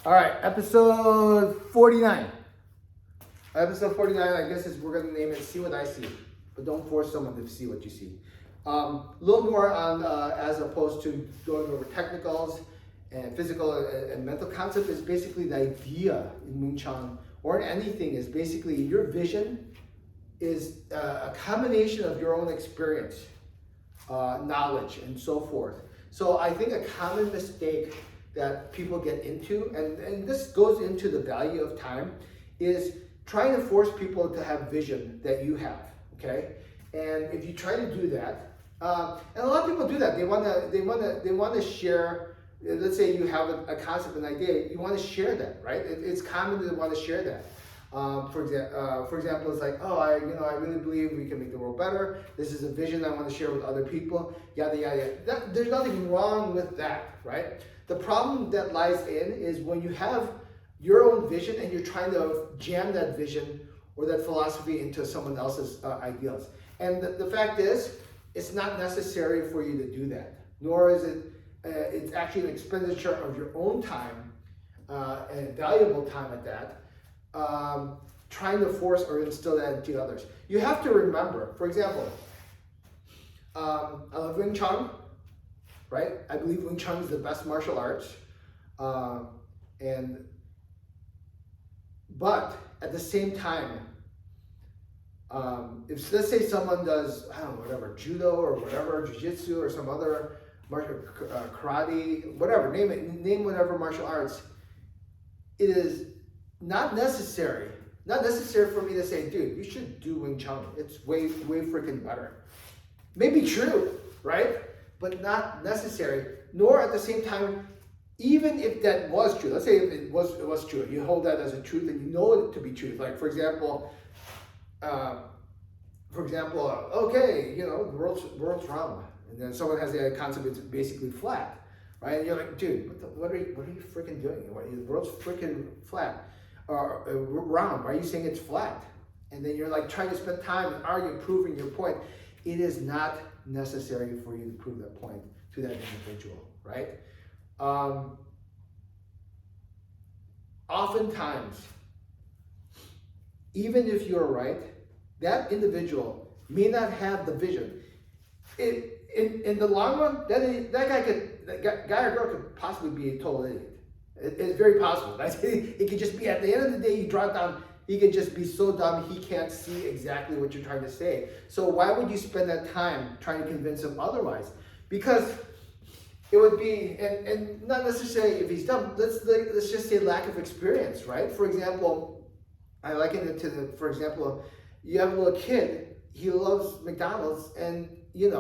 All right, episode 49. Episode 49, I guess we're going to name it See What I See. But don't force someone to see what you see. A little more on, as opposed to going over technicals and physical and mental concept, is basically the idea in Wing Chun or in anything is basically your vision is a combination of your own experience, knowledge, and so forth. So I think a common mistake that people get into, and this goes into the value of time, is trying to force people to have vision that you have, okay? And if you try to do that, and a lot of people do that, they want to share. Let's say you have a concept, an idea, you want to share that, right? It's common to want to share that. For example, it's like, oh, I really believe we can make the world better. This is a vision I want to share with other people. Yada yada yada. There's nothing wrong with that, right? The problem that lies in is when you have your own vision and you're trying to jam that vision or that philosophy into someone else's ideals. And the fact is, it's not necessary for you to do that. Nor is it. It's actually an expenditure of your own time and valuable time at that. Trying to force or instill that into others. You have to remember, for example, I love Wing Chun, right? I believe Wing Chun is the best martial arts. But at the same time, if let's say someone does, I don't know, whatever, judo or whatever, jiu-jitsu or some other martial, karate, whatever, name whatever martial arts, it is not necessary for me to say, dude, you should do Wing Chun. It's way freaking better. Maybe true, right? But not necessary. Nor at the same time, even if that was true, let's say if it was true, you hold that as a truth and you know it to be truth. Like for example, okay, the world's round, and then someone has the concept it's basically flat, right? And you're like, dude, what are you freaking doing? The world's freaking flat. Round, why are you saying it's flat? And then you're like trying to spend time and argue, proving your point. It is not necessary for you to prove that point to that individual, right? Oftentimes, even if you're right, that individual may not have the vision. In the long run, that guy or girl could possibly be a total idiot. It's very possible. It could just be, at the end of the day, you draw it down, he could just be so dumb he can't see exactly what you're trying to say. So why would you spend that time trying to convince him otherwise? Because it would be, and not necessarily if he's dumb, let's just say lack of experience, right? For example, I liken it to for example, you have a little kid, he loves McDonald's, and you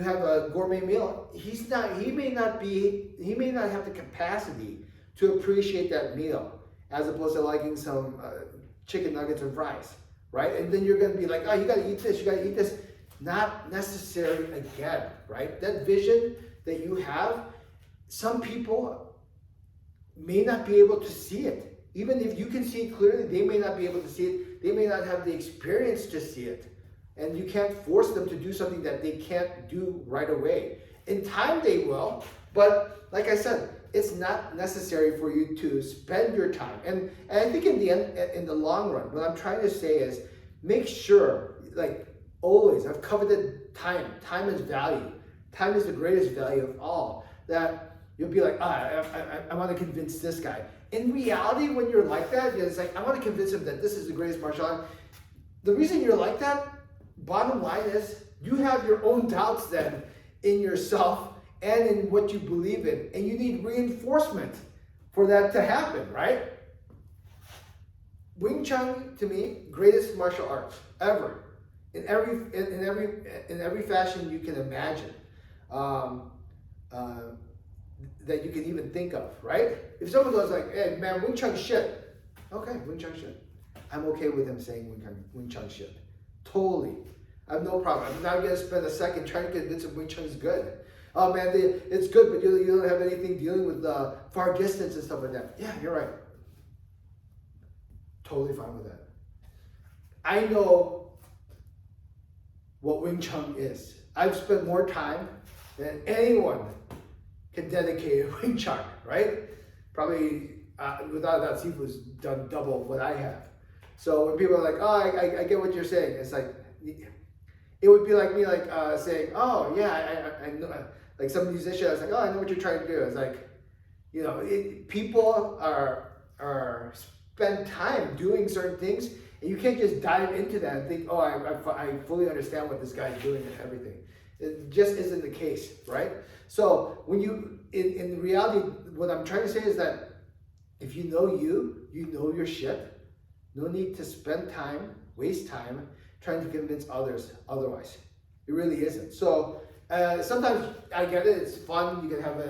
have a gourmet meal. He may not have the capacity to appreciate that meal as opposed to liking some chicken nuggets and fries, right? And then you're going to be like, oh, you got to eat this, you got to eat this. Not necessary again, right? That vision that you have, some people may not be able to see it. Even if you can see it clearly, they may not be able to see it. They may not have the experience to see it. And you can't force them to do something that they can't do right away. In time they will, but like I said, it's not necessary for you to spend your time. And I think in the end, in the long run, what I'm trying to say is make sure, like always, I've coveted time. Time is value. Time is the greatest value of all. That you'll be like, I want to convince this guy. In reality, when you're like that, it's like, I want to convince him that this is the greatest martial art. The reason you're like that, bottom line is, you have your own doubts then in yourself and in what you believe in, and you need reinforcement for that to happen, right? Wing Chun, to me, greatest martial arts ever, in every fashion you can imagine, that you can even think of, right? If someone goes like, hey man, Wing Chun shit, okay, Wing Chun shit. I'm okay with him saying Wing Chun shit. Totally. I have no problem. I'm not going to spend a second trying to convince him Wing Chun is good. Oh man, it's good, but you don't have anything dealing with far distance and stuff like that. Yeah, you're right. Totally fine with that. I know what Wing Chun is. I've spent more time than anyone can dedicate Wing Chun, right? probably without that, Sifu's done double what I have. So when people are like, oh, I get what you're saying, it's like, it would be like me like saying, oh yeah, I know, like some musician, I was like, oh, I know what you're trying to do. It's like, people are spend time doing certain things, and you can't just dive into that and think, oh, I fully understand what this guy's doing and everything. It just isn't the case, right? So when you, in reality, what I'm trying to say is that if you know your shit. No need to spend time, waste time, trying to convince others otherwise. It really isn't. So sometimes I get it, it's fun, you can have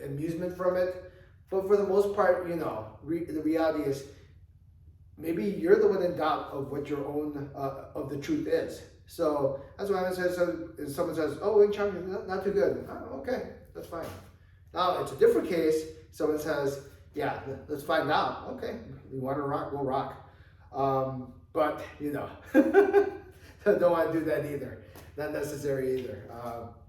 amusement from it, but for the most part, the reality is maybe you're the one in doubt of what your own, of the truth is. So that's why someone says, oh, Wing Chun is not too good. Oh, okay, that's fine. Now it's a different case. Someone says, yeah, let's find out. Okay, you want to rock, we'll rock. But don't want to do that either. Not necessary either.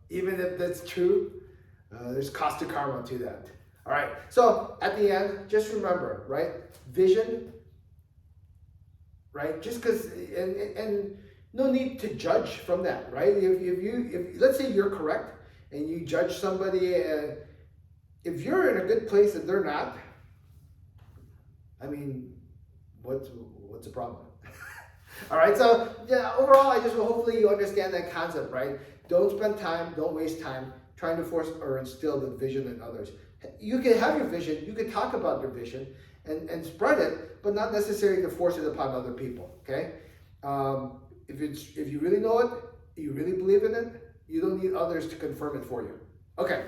Even if that's true, there's cost to karma to that. All right. So at the end, just remember, right? Vision, right? Just because, and no need to judge from that, right? If let's say you're correct and you judge somebody, if you're in a good place and they're not, I mean, what's the problem? All right, so yeah, overall, I just hopefully you understand that concept, right? Don't spend time, don't waste time trying to force or instill the vision in others. You can have your vision, you can talk about your vision and spread it, but not necessarily to force it upon other people, okay? If you really know it, you really believe in it, you don't need others to confirm it for you. Okay.